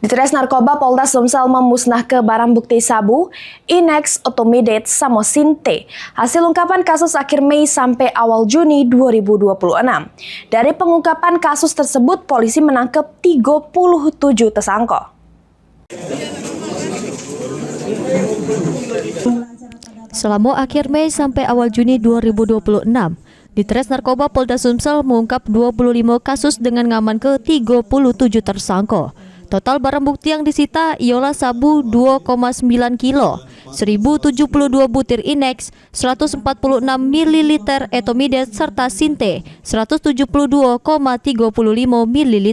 Ditres Narkoba Polda Sumsel memusnahkan barang bukti sabu, Inex, Otomidate, sama Sinte. Hasil ungkapan kasus akhir Mei sampai awal Juni 2026. Dari pengungkapan kasus tersebut, polisi menangkap 37 tersangka. Selama akhir Mei sampai awal Juni 2026, Ditres Narkoba Polda Sumsel mengungkap 25 kasus dengan ngaman ke 37 tersangka. Total barang bukti yang disita ialah sabu 2,9 kilo, 1072 butir Inex, 146 ml Etomidate serta Sinte, 172,35 ml.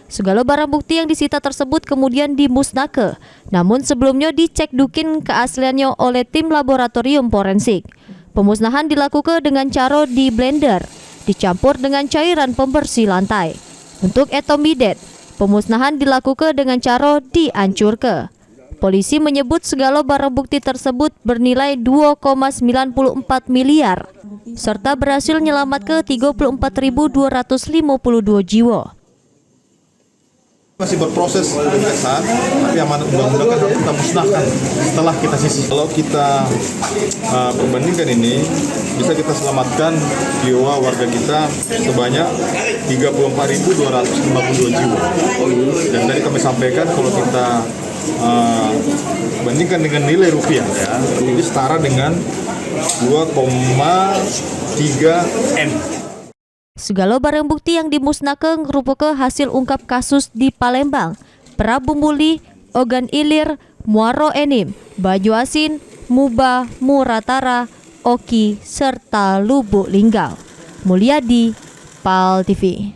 Segala barang bukti yang disita tersebut kemudian dimusnahkan, namun sebelumnya dicek dukin keasliannya oleh tim laboratorium forensik. Pemusnahan dilakukan dengan cara di blender, dicampur dengan cairan pembersih lantai. Untuk Etomidate, pemusnahan dilakukan dengan cara dihancurkan. Polisi menyebut segala barang bukti tersebut bernilai 2,94 miliar, serta berhasil menyelamatkan 34.252 jiwa. Masih berproses pemeriksaan, tapi amanat undang-undang kan harus kita musnahkan setelah kita sisih. Kalau kita perbandingkan ini, bisa kita selamatkan jiwa warga kita sebanyak 34.252 jiwa. Dan tadi kami sampaikan kalau kita bandingkan dengan nilai rupiah, ya, ini setara dengan 2,3 M. Segala barang bukti yang dimusnahkan merupakan hasil ungkap kasus di Palembang, Prabu Muli, Ogan Ilir, Muaro Enim, Baju Asin, Muba, Muratara, Oki, serta Lubuk Linggau. Mulyadi, PAL TV.